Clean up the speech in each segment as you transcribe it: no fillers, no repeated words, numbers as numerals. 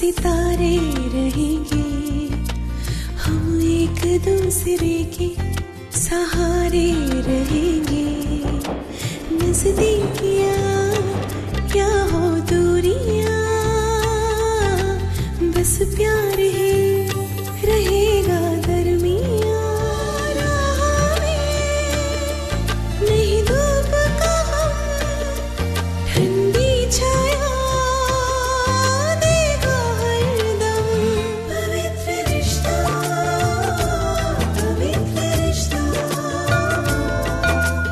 सितारे रहेंगे, हम एक दूसरे के सहारे रहेंगे। नजदीकियाँ क्या हो दूरियाँ, बस प्यार ही रहेगा दरमियाँ। राह में नहीं धूप का हम, ठंडी छाया देगा हरदम। पवित्र रिश्ता, पवित्र रिश्ता,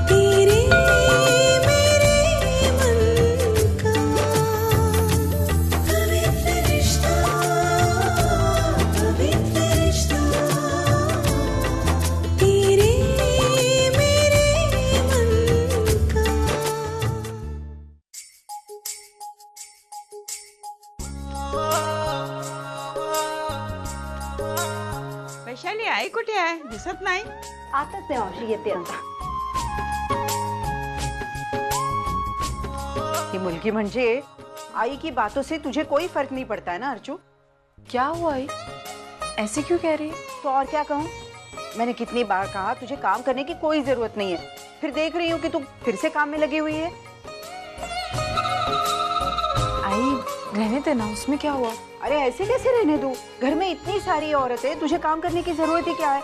तेरे मेरे मन का। पवित्र रिश्ता, पवित्र रिश्ता, तेरे मेरे मन का। वैशाली आई कुठे आहे? दिसत नाही. आताच ते मावशी येते आता. ही मुलगी म्हणजे आई की बातों से तुझे कोई फर्क नहीं पड़ता है ना अर्चू? क्या हुआ आई? ऐसे क्यों कह रही है? तो और क्या कहूँ? मैंने कितनी बार कहा तुझे काम करने की कोई जरूरत नहीं है, फिर देख रही हूँ कि तू फिर से काम में लगी हुई है। आई रहने देना, उसमें क्या हुआ? अरे ऐसे कैसे रहने दूँ? घर में इतनी सारी औरतें, तुझे काम करने की जरूरत ही क्या है?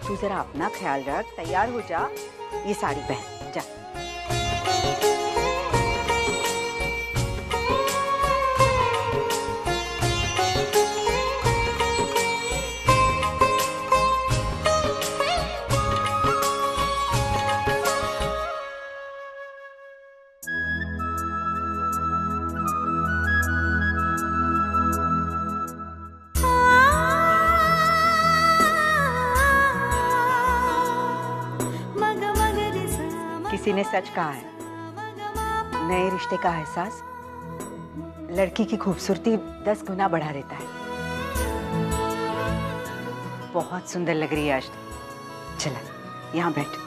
तू जरा अपना ख्याल रख, तैयार हो जा, ये साड़ी पहन जा। किसी ने सच कहा है, नए रिश्ते का एहसास लड़की की खूबसूरती 10 गुना बढ़ा देता है। बहुत सुंदर लग रही है आज। चला यहाँ बैठ।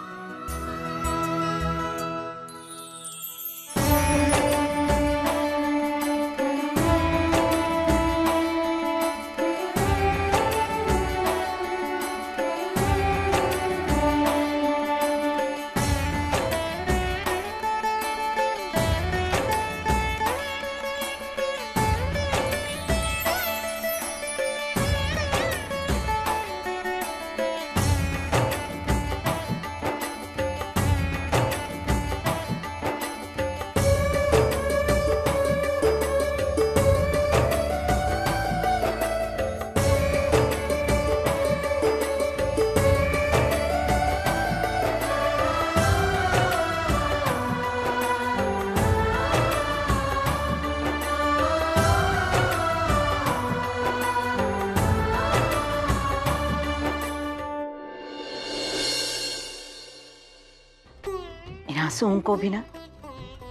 आंसुओं को भी ना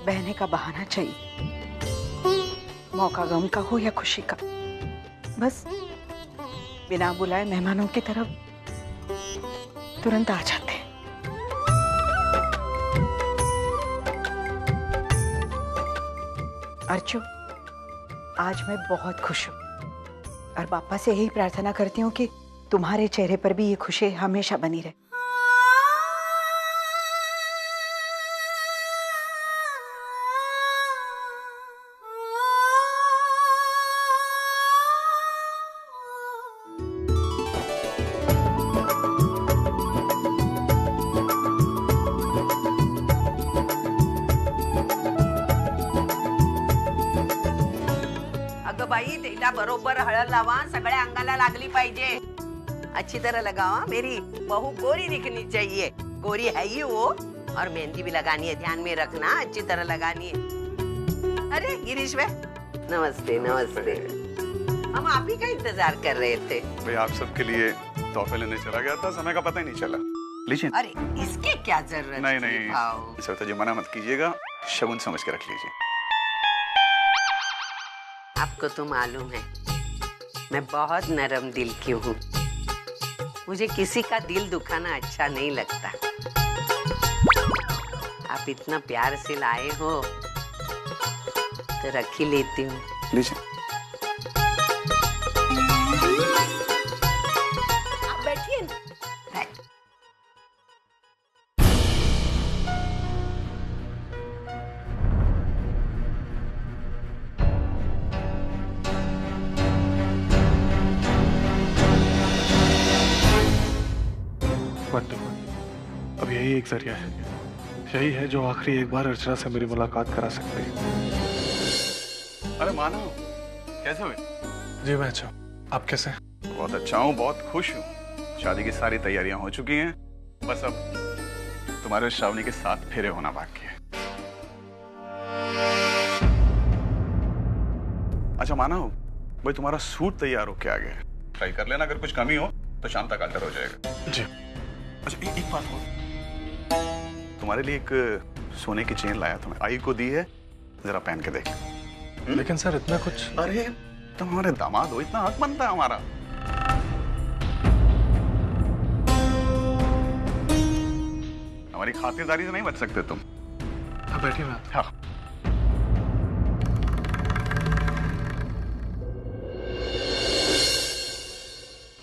बहने का बहाना चाहिए, मौका गम का हो या खुशी का। बस बिना बुलाए मेहमानों की तरफ तुरंत आ जाते हैं। अर्चू, आज मैं बहुत खुश हूँ और पापा से यही प्रार्थना करती हूँ कि तुम्हारे चेहरे पर भी ये खुशी हमेशा बनी रहे। बाई तेला बरोबर हळद लावा, सगळ्या अंगाला लागली पाहिजे। अच्छी तरह लगावा, मेरी बहू गोरी दिखनी चाहिए। गोरी है ही वो, और मेहंदी भी लगानी है, ध्यान में रखना, अच्छी तरह लगानी है। अरे गिरीश भाई, नमस्ते नमस्ते। हम आप ही का इंतजार कर रहे थे। भाई आप सबके लिए तोहफे लेने चला गया था, समय का पता ही नहीं चला। लीजिए। अरे इसके क्या जरूरत? नहीं नहीं सविता जी मना मत कीजिएगा, शगुन समझ के रख लीजिए। आपको तो मालूम है मैं बहुत नरम दिल की हूँ, मुझे किसी का दिल दुखाना अच्छा नहीं लगता। आप इतना प्यार से लाए हो तो रख ही लेती हूँ। लीजिए। अब यही एक जरिया है, यही है जो आखिरी एक बार अर्चना से मेरी मुलाकात करा सकते हैं। अरे मानो, कैसे हुए? जी मैं अच्छा हूँ, आप कैसे हैं? बहुत अच्छा हूँ, बहुत खुश हूँ। शादी की सारी तैयारियां हो चुकी हैं, बस अब तुम्हारे श्रावणी के साथ फेरे होना बाकी है। अच्छा मानो, भाई तुम्हारा सूट तैयार होके आ गया है, ट्राई कर लेना, अगर कुछ कमी हो तो शाम तक अल्टर हो जाएगा। जी। अच्छा एक बात हो, तुम्हारे लिए एक सोने की चेन लाया, तुम्हें आई को दी है, जरा पहन के देख। लेकिन सर इतना कुछ। अरे तुम हमारे दामाद हो, इतना हक बनता है हमारा। हमारी खातिरदारी से नहीं बच सकते तुम। हाँ बैठिए ना। हाँ।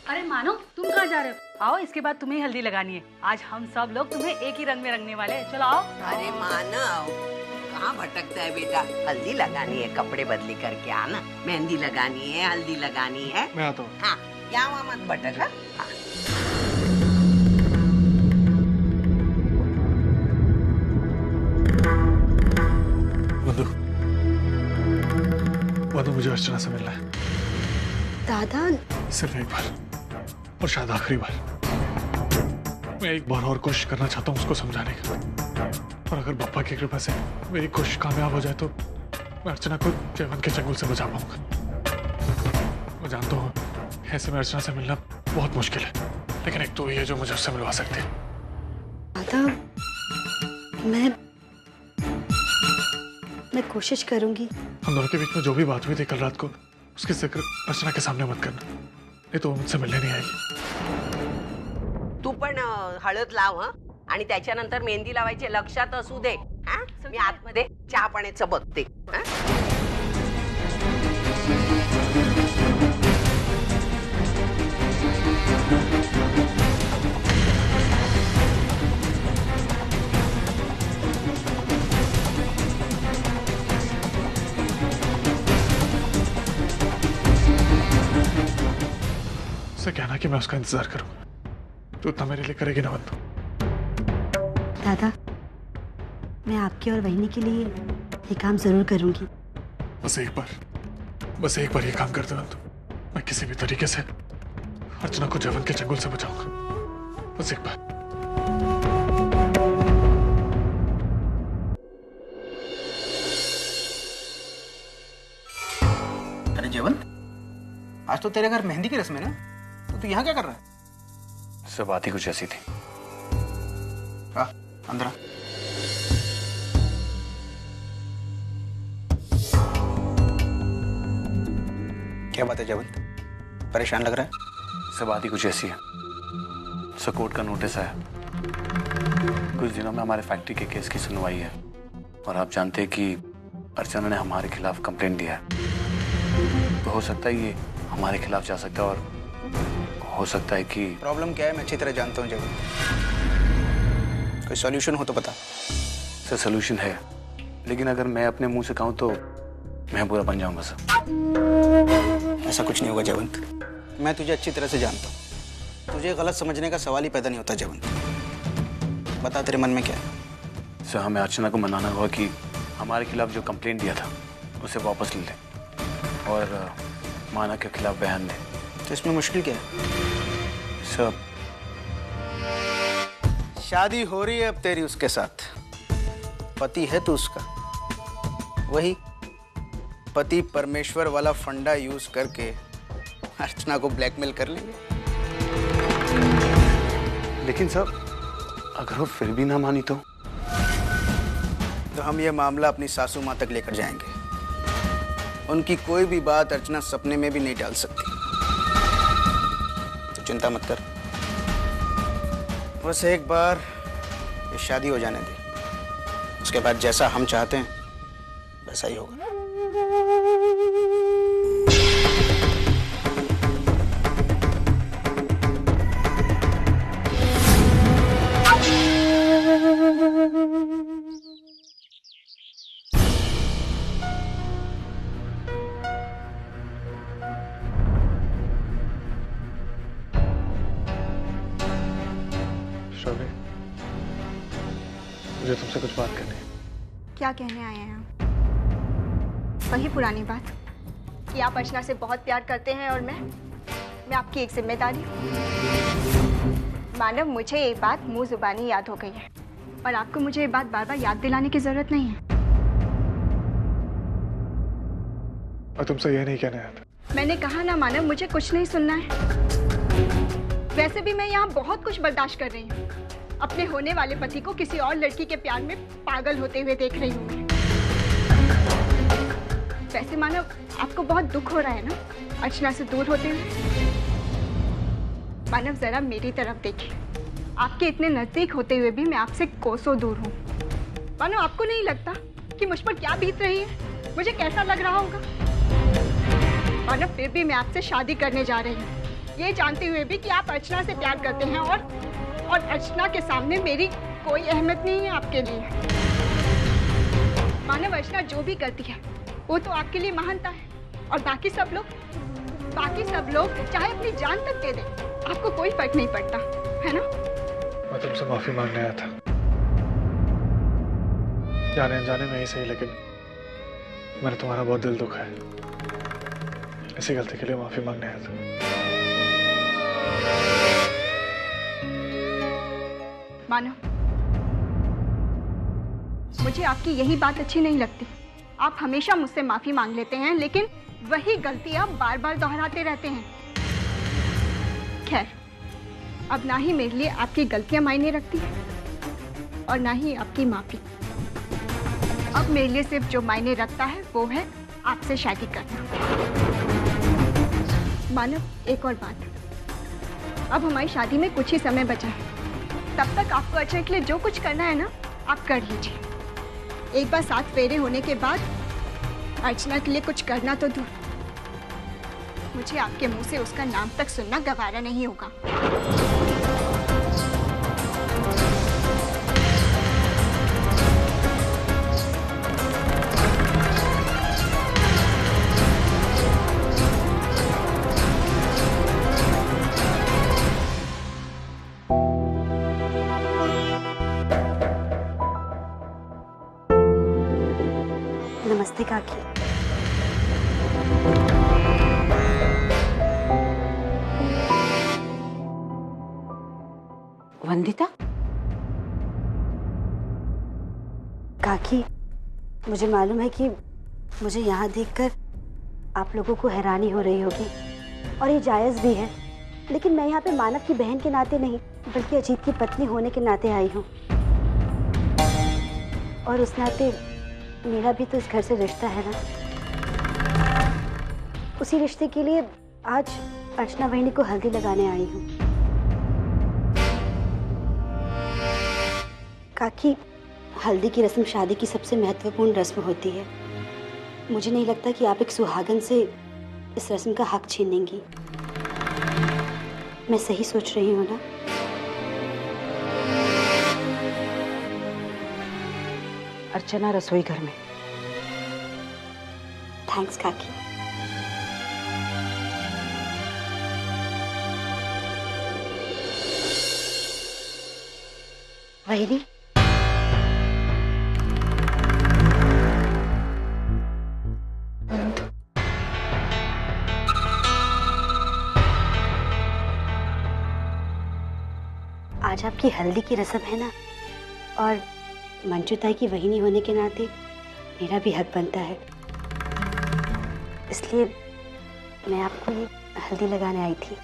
अरे मानो, तुम कहाँ जा रहे हो? आओ, इसके बाद तुम्हें हल्दी लगानी है। आज हम सब लोग तुम्हें एक ही रंग में रंगने वाले हैं। चलो आओ। अरे मानव, कहाँ भटकता है बेटा? हल्दी लगानी है, कपड़े बदली करके आना। मेहंदी लगानी है, हल्दी लगानी है। मैं आता हूँ। हाँ, यहाँ वहाँ मत भटक। हाँ। मधु, मधु मुझे अर्चना से मिलना है। दादा, सिर्फ एक बार, और शायद आखिरी बार। मैं एक बार और कोशिश करना चाहता हूँ उसको समझाने का, और अगर पापा की कृपा से मेरी कोशिश कामयाब हो जाए तो मैं अर्चना को जयवंत के चंगुल से बचा पाऊंगा। मैं जानता हूँ ऐसे में अर्चना से मिलना बहुत मुश्किल है, लेकिन एक तो ही है जो मुझे उससे मिलवा सकती है। दादा, मैं कोशिश करूंगी। हम दोनों के बीच में जो भी बात हुई थी कल रात को, उसकी जिक्र अर्चना के सामने मत करना, नहीं तो वो मुझसे मिलने नहीं आएगी। तू पण हळद लाव हं, आणि त्याच्यानंतर मेहंदी लावायचे लक्षात असू दे. हा? मी आतमध्ये चहा पाण्याचं बघते. हं? उससे कहना कि मैं उसका इंतजार करूंगा, तो उतना मेरे लिए करेगी ना बंधु। दादा, मैं आपकी और वहीनी के लिए ये काम जरूर करूंगी। बस एक बार ये काम कर दो बंधु। मैं किसी भी तरीके से अर्चना को जयवंत के चंगुल से बचाऊंगा, बस एक बार। अरे जयवंत, आज तो तेरे घर मेहंदी की रस्म है ना, तो तू यहाँ क्या कर रहा है? सब बात ही कुछ ऐसी थी। आ, अंदर आ। क्या बात है जयवंत, परेशान लग रहा है? सब बात ही कुछ ऐसी है। कोर्ट का नोटिस आया, कुछ दिनों में हमारे फैक्ट्री के केस की सुनवाई है, और आप जानते हैं कि अर्चना ने हमारे खिलाफ कंप्लेंट दिया है। तो हो सकता है ये हमारे खिलाफ जा सकता है, और हो सकता है कि प्रॉब्लम क्या है मैं अच्छी तरह जानता हूँ जयवंत। कोई सॉल्यूशन हो तो बता। सर सॉल्यूशन है, लेकिन अगर मैं अपने मुंह से कहूँ तो मैं बुरा बन जाऊंगा सर। ऐसा कुछ नहीं होगा जयवंत, मैं तुझे अच्छी तरह से जानता हूँ। तुझे गलत समझने का सवाल ही पैदा नहीं होता जयवंत। बता तेरे मन में क्या है? सर हमें अर्चना को मनाना होगा कि हमारे खिलाफ जो कंप्लेंट दिया था उसे वापस ले ले, और माना के खिलाफ बयान दे। तो इसमें मुश्किल क्या है? सर शादी हो रही है अब तेरी उसके साथ, पति है तू उसका। वही पति परमेश्वर वाला फंडा यूज करके अर्चना को ब्लैकमेल कर लेंगे। लेकिन सर अगर वो फिर भी ना मानी तो हम ये मामला अपनी सासू माँ तक लेकर जाएंगे। उनकी कोई भी बात अर्चना सपने में भी नहीं डाल सकती, तो चिंता मत कर। बस एक बार ये शादी हो जाने दे, उसके बाद जैसा हम चाहते हैं वैसा ही होगा। श्रावणी, मुझे तुमसे कुछ बात करनी है। क्या कहने आए हैं आप? वही पुरानी बात कि आप अर्चना से बहुत प्यार करते हैं और मैं आपकी एक जिम्मेदारी हूँ। मानव, मुझे ये बात मुंह जुबानी याद हो गई है और आपको मुझे ये बात बार बार याद दिलाने की जरूरत नहीं है। और तुमसे ये नहीं कहना है। मैंने कहा ना मानव, मुझे कुछ नहीं सुनना है। वैसे भी मैं यहाँ बहुत कुछ बर्दाश्त कर रही हूँ। अपने होने वाले पति को किसी और लड़की के प्यार में पागल होते हुए देख रही हूँ मैं। वैसे मानव, आपको बहुत दुख हो रहा है ना अर्चना से दूर होते हुए? मानव, जरा मेरी तरफ देखिए। आपके इतने नजदीक होते हुए भी मैं आपसे कोसों दूर हूँ। मानव, आपको नहीं लगता कि मुझ पर क्या बीत रही है, मुझे कैसा लग रहा होगा? मानव, फिर भी मैं आपसे शादी करने जा रही हूँ, ये जानते हुए भी कि आप अर्चना से प्यार करते हैं और अर्चना के सामने मेरी कोई अहमियत नहीं है आपके लिए। मानव, अर्चना जो भी करती है वो तो आपके लिए महानता है और बाकी सब लोग चाहे अपनी जान तक दे दें, आपको कोई फर्क नहीं पड़ता, है ना? मैं तुमसे माफी मांगने आया था, जाने अनजाने में ही सही, लेकिन मैंने तुम्हारा बहुत दिल दुखा है। इसी गलती के लिए माफी मांगने आया था। मानव, मुझे आपकी यही बात अच्छी नहीं लगती। आप हमेशा मुझसे माफी मांग लेते हैं, लेकिन वही गलती आप बार बार दोहराते रहते हैं। खैर, अब ना ही मेरे लिए आपकी गलतियां मायने रखती हैं और ना ही आपकी माफी। अब मेरे लिए सिर्फ जो मायने रखता है वो है आपसे शादी करना। मानव, एक और बात, अब हमारी शादी में कुछ ही समय बचा है। तब तक आपको अर्चना के लिए जो कुछ करना है ना, आप कर लीजिए। एक बार 7 फेरे होने के बाद अर्चना के लिए कुछ करना तो दूर, मुझे आपके मुंह से उसका नाम तक सुनना गवारा नहीं होगा। नमस्ते काकी। वंदिता, काकी, मुझे मालूम है कि मुझे यहाँ देखकर आप लोगों को हैरानी हो रही होगी और ये जायज़ भी है, लेकिन मैं यहाँ पे मानव की बहन के नाते नहीं बल्कि अजीत की पत्नी होने के नाते आई हूँ। और उस नाते मेरा भी तो इस घर से रिश्ता है ना। उसी रिश्ते के लिए आज अर्चना बहनी को हल्दी लगाने आई हूँ। काकी, हल्दी की रस्म शादी की सबसे महत्वपूर्ण रस्म होती है। मुझे नहीं लगता कि आप एक सुहागन से इस रस्म का हक छीन लेंगी। मैं सही सोच रही हूँ ना? अर्चना रसोई घर में। थैंक्स काकी। वहीनी, आज आपकी हल्दी की रस्म है ना, और मंजू ताई की वहीनी होने के नाते मेरा भी हक बनता है, इसलिए मैं आपको ये हल्दी लगाने आई थी।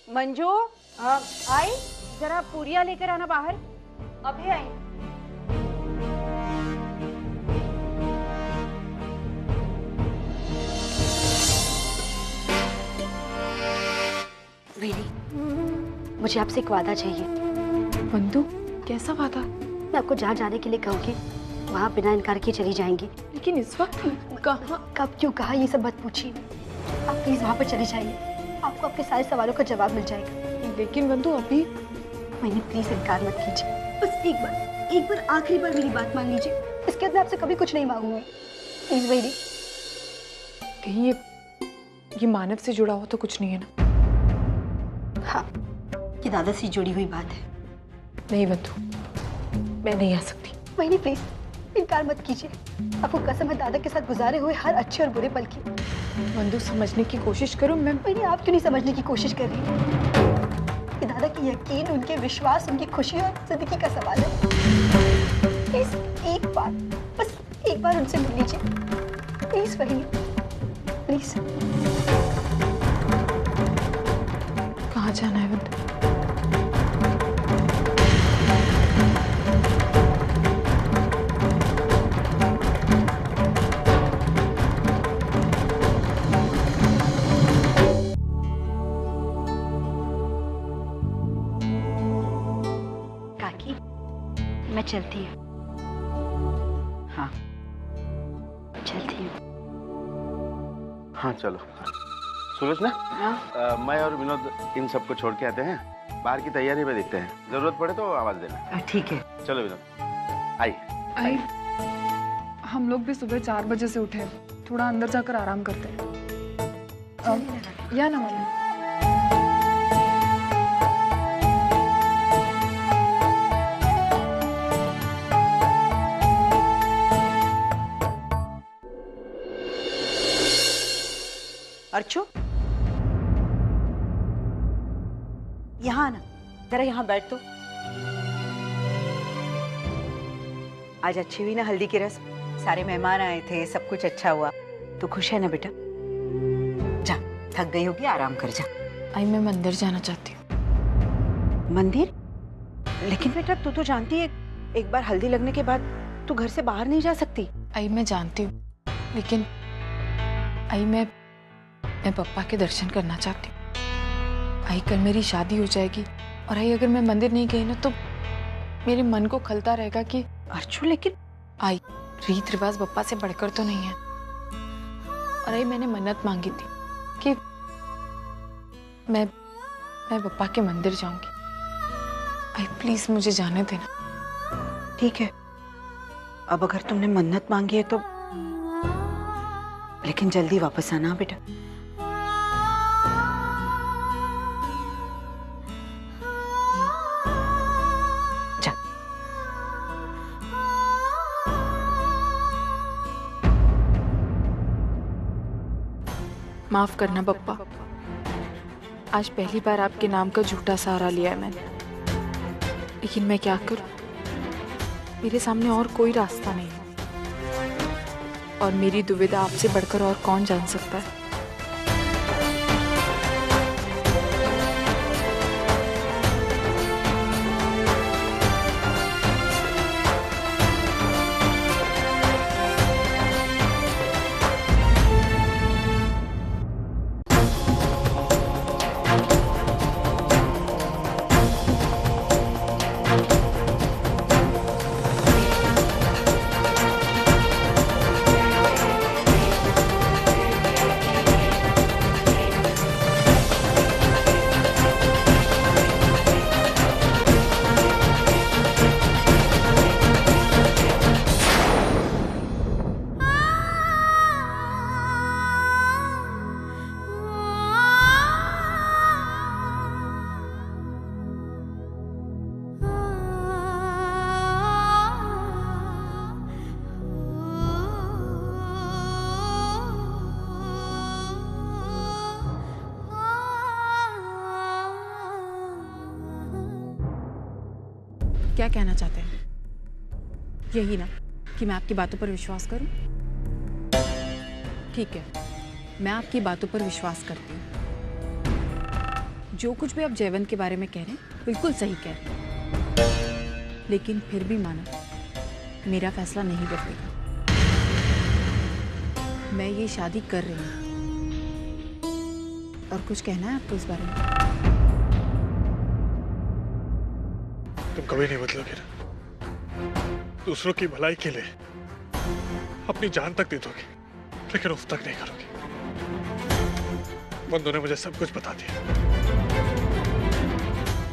मंजू, आई जरा पूरियां लेकर आना बाहर। अभी आई। वहीनी, मुझे आपसे एक वादा चाहिए। बंधु, कैसा वादा? मैं आपको जहाँ जाने के लिए कहूँगी वहाँ बिना इनकार किए चली जाएंगी। लेकिन इस वक्त कहाँ? कब क्यों कहा ये सब मत पूछिए। आप प्लीज वहाँ पर चले जाइए, आपको आपके सारे सवालों का जवाब मिल जाएगा। लेकिन बंधु अभी। मैंने प्लीज इनकार मत कीजिए, बस एक बार आखिरी बार मेरी बात मान लीजिए। इसके बाद मैं आपसे कभी कुछ नहीं मांगूंगी, प्लीज वहीनी। कहीं ये मानव से जुड़ा हो तो कुछ नहीं है ना? हाँ, ये दादा से जुड़ी हुई बात है। नहीं बंधु, मैं नहीं आ सकती। वही प्लीज इनकार मत कीजिए। आपको कसम है दादा के साथ गुजारे हुए हर अच्छे और बुरे पल की। बंधु समझने की कोशिश करो। मैं आप क्यों नहीं समझने की कोशिश कर रही? ये दादा की यकीन, उनके विश्वास, उनकी खुशी और जिंदगी का सवाल है। प्लीज एक बार, बस एक बार उनसे मिल लीजिए प्लीज। वही प्लीज। कहाँ जाना है बंधु? काकी मैं चलती हूँ। हाँ चलती हूँ। हाँ चलो। सूरज ना, मैं और विनोद इन सबको छोड़ के आते हैं। बाहर की तैयारी में देखते हैं, जरूरत पड़े तो आवाज देना। ठीक है। चलो विनोद, आई। हम लोग भी सुबह 4 बजे से उठे, थोड़ा अंदर जाकर आराम करते हैं। या ना मम्मी? अर्चो, यहाँ आना, जरा यहाँ बैठ तो। आज अच्छी हुई ना हल्दी की रस्म? सारे मेहमान आए थे, सब कुछ अच्छा हुआ। तू खुश है ना बेटा? जा, थक गई होगी, आराम कर जा। आई मैं मंदिर जाना चाहती हूँ। मंदिर? लेकिन बेटा तू तो जानती है, एक बार हल्दी लगने के बाद तू घर से बाहर नहीं जा सकती। आई मैं जानती हूँ, लेकिन आई मैं पप्पा के दर्शन करना चाहती हूँ। आई कल मेरी शादी हो जाएगी और आई अगर मैं मंदिर नहीं गई ना तो मेरे मन को खलता रहेगा कि अर्चो लेकिन आई रीत रिवाज पप्पा से बढ़कर तो नहीं है। और आई मैंने मन्नत मांगी थी कि मैं पप्पा के मंदिर जाऊंगी। आई प्लीज मुझे जाने देना। ठीक है, अब अगर तुमने मन्नत मांगी है तो, लेकिन जल्दी वापस आना बेटा। जा। माफ करना पप्पा, आज पहली बार आपके नाम का झूठा सहारा लिया है मैंने, लेकिन मैं क्या करूं? मेरे सामने और कोई रास्ता नहीं है और मेरी दुविधा आपसे बढ़कर और कौन जान सकता है। क्या कहना चाहते हैं? यही ना कि मैं आपकी बातों पर विश्वास करूं? ठीक है, मैं आपकी बातों पर विश्वास करती हूँ। जो कुछ भी आप जयवंत के बारे में कह रहे हैं बिल्कुल सही कह रहे हैं, लेकिन फिर भी मानो मेरा फैसला नहीं बदलेगा। मैं ये शादी कर रही हूँ। और कुछ कहना है आपको इस बारे में? तुम कभी नहीं बदलोगे ना। दूसरों की भलाई के लिए अपनी जान तक दे दोगे, लेकिन उफ तक नहीं करोगे। बंदों ने मुझे सब कुछ बता दिया।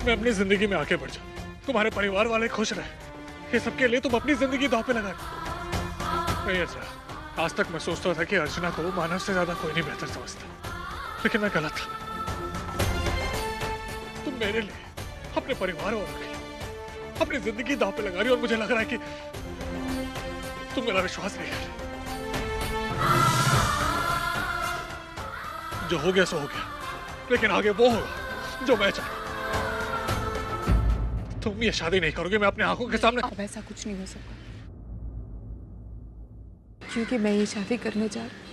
मैं अपनी जिंदगी में आगे बढ़ जाऊं, तुम्हारे परिवार वाले खुश रहे, ये सबके लिए तुम अपनी जिंदगी दांव पे लगा। नहीं अर्चना, आज तक मैं सोचता था कि अर्चना को मानव से ज्यादा कोई नहीं बेहतर समझता, लेकिन मैं गलत था। तुम मेरे लिए अपने परिवार और अपनी जिंदगी दांव पे लगा रही हो और मुझे लग रहा है कि तुम मेरा विश्वास नहीं कर रहे। जो हो गया सो हो गया, लेकिन आगे वो होगा जो मैं चाहता। तुम ये शादी नहीं करोगे, मैं अपने आंखों के सामने। अब ऐसा कुछ नहीं हो सकता, क्योंकि मैं ये शादी करने जा रही हूँ।